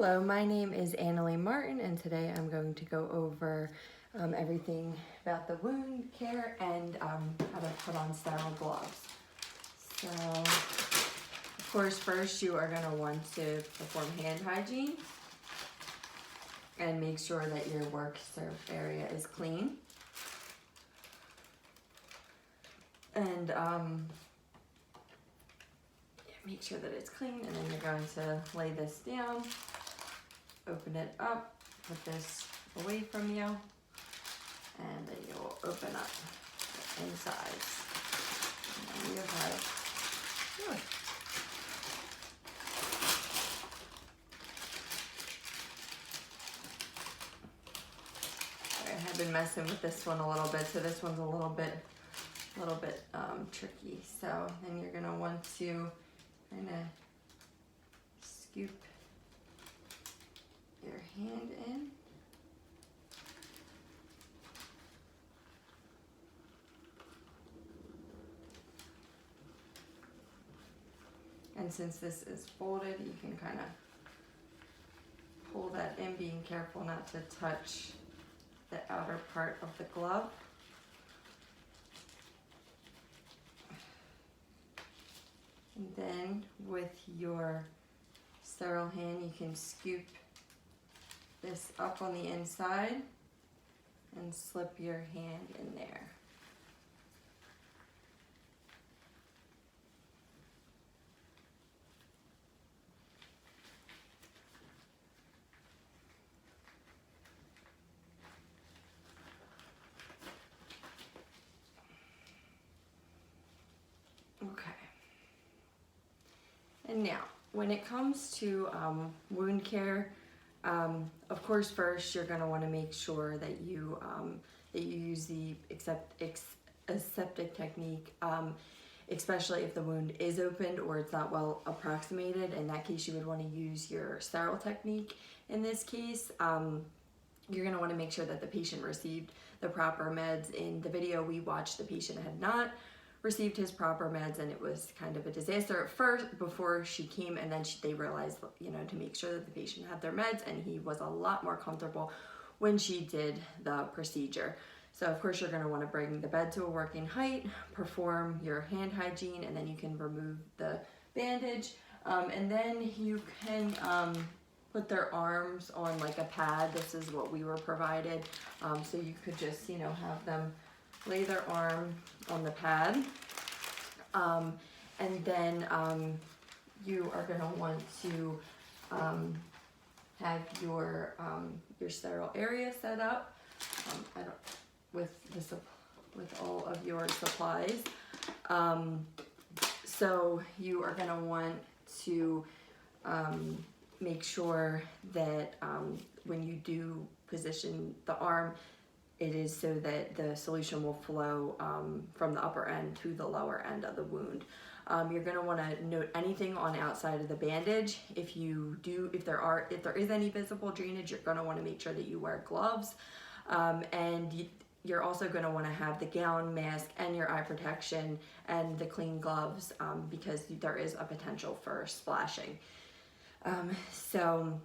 Hello, my name is Annalie Martin, and today I'm going to go over everything about the wound care and how to put on sterile gloves. So, of course, first you are going to want to perform hand hygiene and make sure that your work surf area is clean. And make sure that it's clean, and then you're going to lay this down, open it up, put this away from you, and then you'll open up the insides. And then you have I have been messing with this one a little bit, so this one's a little bit tricky. So then you're gonna want to kind of scoop your hand in. And since this is folded, you can kind of pull that in, being careful not to touch the outer part of the glove. And then with your sterile hand, you can scoop this up on the inside and slip your hand in there. Okay. And now, when it comes to wound care, of course, first you're going to want to make sure that you use the aseptic technique, especially if the wound is opened or it's not well approximated. In that case, you would want to use your sterile technique. In this case, you're going to want to make sure that the patient received the proper meds. In the video we watched, the patient had not received his proper meds, and it was kind of a disaster at first before she came, and then they realized, to make sure that the patient had their meds, and he was a lot more comfortable when she did the procedure. So of course you're going to want to bring the bed to a working height, perform your hand hygiene, and then you can remove the bandage, and then you can put their arms on like a pad. This is what we were provided, so you could just have them lay their arm on the pad, and then you are going to want to have your sterile area set up with all of your supplies. So you are going to want to make sure that when you do position the arm, it is so that the solution will flow from the upper end to the lower end of the wound. You're going to want to note anything on the outside of the bandage. If there is any visible drainage, you're going to want to make sure that you wear gloves, and you're also going to want to have the gown, mask, and your eye protection and the clean gloves, because there is a potential for splashing. So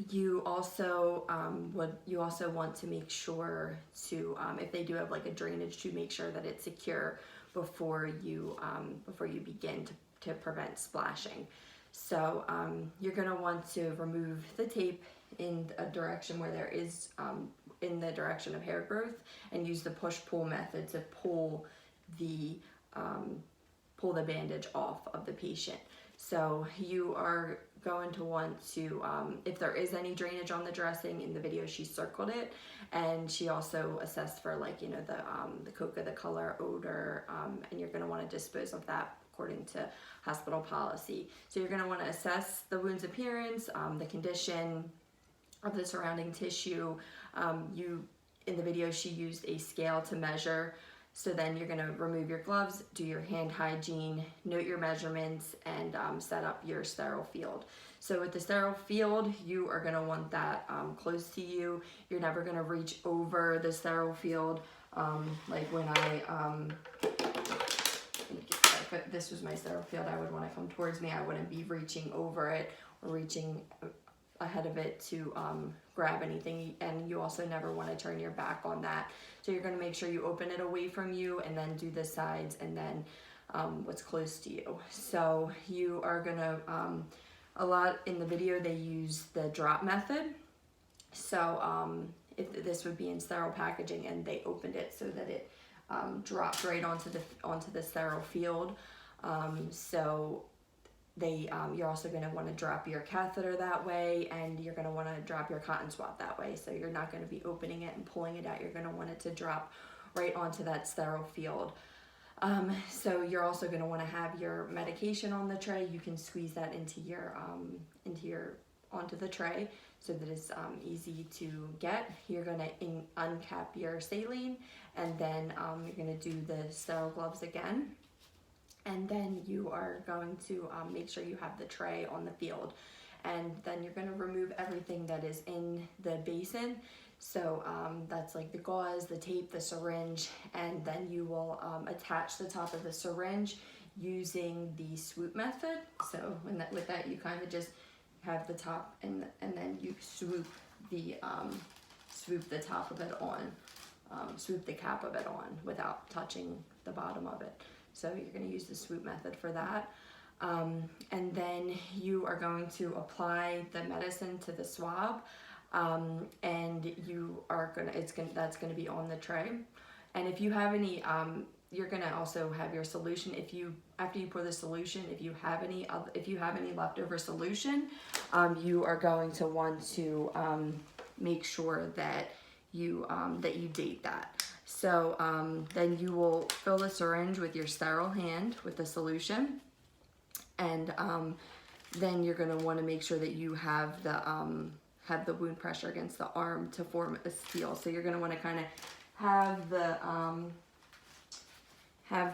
you also want to make sure to, if they do have like a drainage, to make sure that it's secure before you begin to prevent splashing. So you're going to want to remove the tape in a direction where there is in the direction of hair growth, and use the push-pull method to pull the bandage off of the patient. So you are going to want to, if there is any drainage on the dressing, in the video she circled it, and she also assessed for the coca, the color, odor, and you're going to want to dispose of that according to hospital policy. So you're going to want to assess the wound's appearance, the condition of the surrounding tissue. In the video she used a scale to measure. So then you're going to remove your gloves, do your hand hygiene, note your measurements, and set up your sterile field. So with the sterile field, you are going to want that close to you. You're never going to reach over the sterile field. Like when if this was my sterile field, I would want to come towards me. I wouldn't be reaching over it or reaching ahead of it to grab anything, and you also never want to turn your back on that. So you're going to make sure you open it away from you, and then do the sides, and then what's close to you. So you are going to, a lot in the video they use the drop method. So if this would be in sterile packaging, and they opened it so that it dropped right onto the sterile field. So you're also going to want to drop your catheter that way, and you're going to want to drop your cotton swab that way. So you're not going to be opening it and pulling it out. You're going to want it to drop right onto that sterile field. So you're also going to want to have your medication on the tray. You can squeeze that onto the tray so that it's easy to get. You're going to uncap your saline, and then you're going to do the sterile gloves again. And then you are going to make sure you have the tray on the field. And then you're going to remove everything that is in the basin. So that's like the gauze, the tape, the syringe, and then you will attach the top of the syringe using the swoop method. So with that you kind of just have the top, and then you swoop the top of it on, swoop the cap of it on without touching the bottom of it. So you're going to use the swoop method for that. And then you are going to apply the medicine to the swab, and that's going to be on the tray. And if you have any, you're going to also have your solution. After you pour the solution, if you have any leftover solution, you are going to want to make sure that you date that. So then you will fill the syringe with your sterile hand with the solution, and then you're going to want to make sure that you have the wound pressure against the arm to form a seal. So you're going to want to kind of have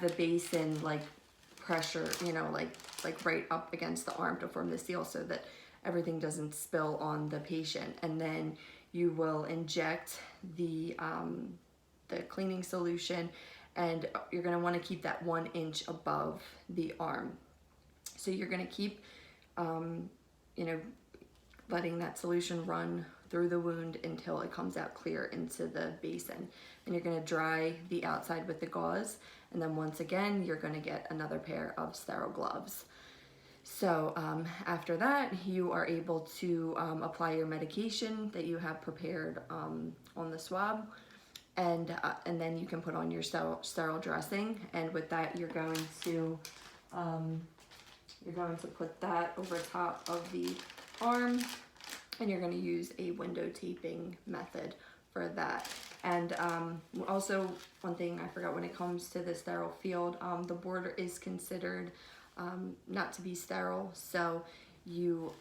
the basin like pressure, like right up against the arm to form the seal, so that everything doesn't spill on the patient. And then you will inject the cleaning solution, and you're going to want to keep that 1 inch above the arm. So you're going to keep letting that solution run through the wound until it comes out clear into the basin. And you're going to dry the outside with the gauze, and then once again you're going to get another pair of sterile gloves. So after that, you are able to apply your medication that you have prepared on the swab, and then you can put on your sterile dressing. And with that, you're going to put that over top of the arm, and you're going to use a window taping method for that. And also, one thing I forgot, when it comes to the sterile field, the border is considered not to be sterile, so you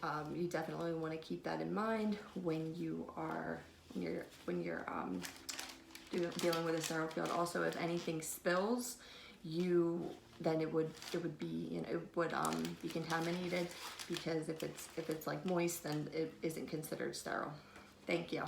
definitely want to keep that in mind when you're dealing with a sterile field. Also, if anything spills, then it would be be contaminated, because if it's like moist, then it isn't considered sterile. Thank you.